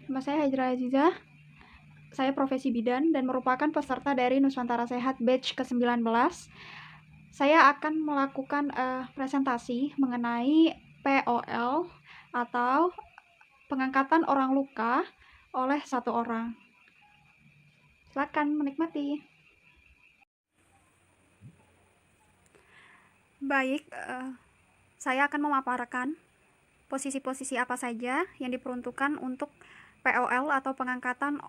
Nama saya Hajra Aziza. Saya profesi bidan dan merupakan peserta dari Nusantara Sehat batch ke-19. Saya akan melakukan presentasi mengenai POL atau pengangkatan orang luka oleh satu orang. Silakan menikmati. Baik, saya akan memaparkan posisi-posisi apa saja yang diperuntukkan untuk POL atau pengangkatan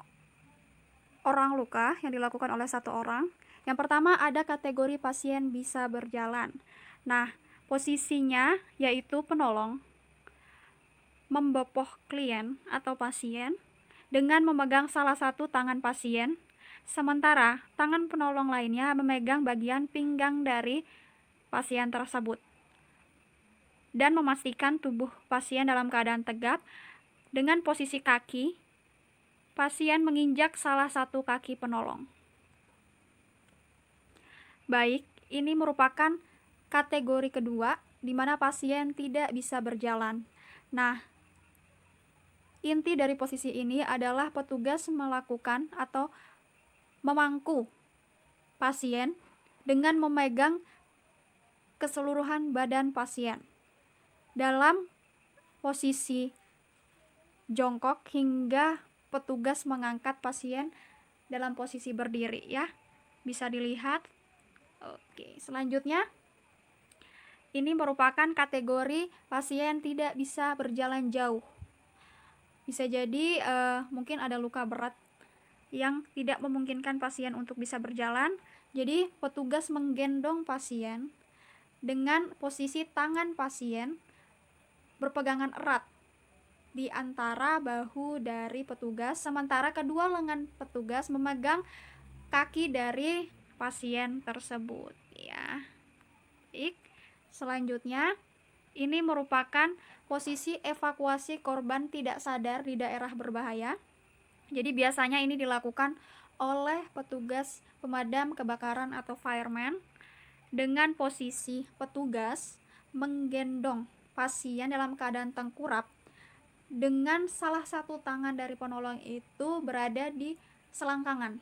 orang luka yang dilakukan oleh satu orang. Yang pertama ada kategori pasien bisa berjalan. Nah, posisinya yaitu penolong membopoh klien atau pasien dengan memegang salah satu tangan pasien, sementara tangan penolong lainnya memegang bagian pinggang dari pasien tersebut dan memastikan tubuh pasien dalam keadaan tegap. Dengan posisi kaki, pasien menginjak salah satu kaki penolong. Baik, ini merupakan kategori kedua di mana pasien tidak bisa berjalan. Nah, inti dari posisi ini adalah petugas melakukan atau memangku pasien dengan memegang keseluruhan badan pasien dalam posisi jongkok hingga petugas mengangkat pasien dalam posisi berdiri ya. Bisa dilihat. Oke, selanjutnya ini merupakan kategori pasien tidak bisa berjalan jauh. Bisa jadi mungkin ada luka berat yang tidak memungkinkan pasien untuk bisa berjalan. Jadi petugas menggendong pasien dengan posisi tangan pasien berpegangan erat di antara bahu dari petugas, sementara kedua lengan petugas memegang kaki dari pasien tersebut ya. Baik, selanjutnya ini merupakan posisi evakuasi korban tidak sadar di daerah berbahaya. Jadi biasanya ini dilakukan oleh petugas pemadam kebakaran atau fireman dengan posisi petugas menggendong pasien dalam keadaan tengkurap dengan salah satu tangan dari penolong itu berada di selangkangan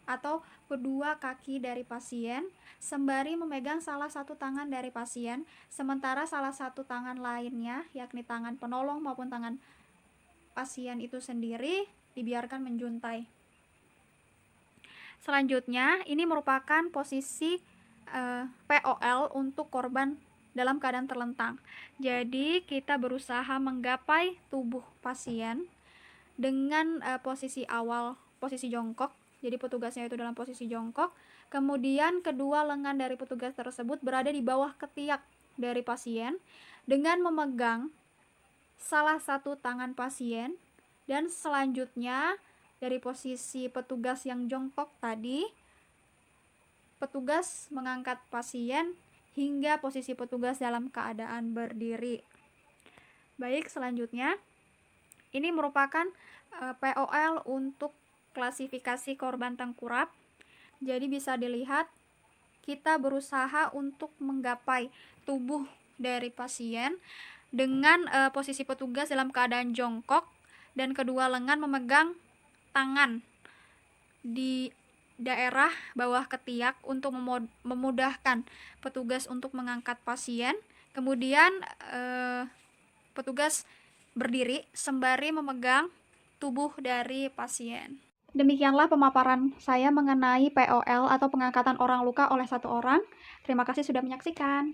atau kedua kaki dari pasien sembari memegang salah satu tangan dari pasien, sementara salah satu tangan lainnya yakni tangan penolong maupun tangan pasien itu sendiri dibiarkan menjuntai. Selanjutnya ini merupakan posisi POL untuk korban dalam keadaan terlentang. Jadi kita berusaha menggapai tubuh pasien dengan posisi awal, posisi jongkok. Jadi petugasnya itu dalam posisi jongkok. Kemudian kedua lengan dari petugas tersebut berada di bawah ketiak dari pasien dengan memegang salah satu tangan pasien, dan selanjutnya dari posisi petugas yang jongkok tadi, petugas mengangkat pasien hingga posisi petugas dalam keadaan berdiri. Baik, selanjutnya ini merupakan POL untuk klasifikasi korban tengkurap. Jadi bisa dilihat kita berusaha untuk menggapai tubuh dari pasien dengan posisi petugas dalam keadaan jongkok dan kedua lengan memegang tangan di daerah bawah ketiak untuk memudahkan petugas untuk mengangkat pasien. Kemudian petugas berdiri sembari memegang tubuh dari pasien. Demikianlah pemaparan saya mengenai POL atau pengangkatan orang luka oleh satu orang. Terima kasih sudah menyaksikan.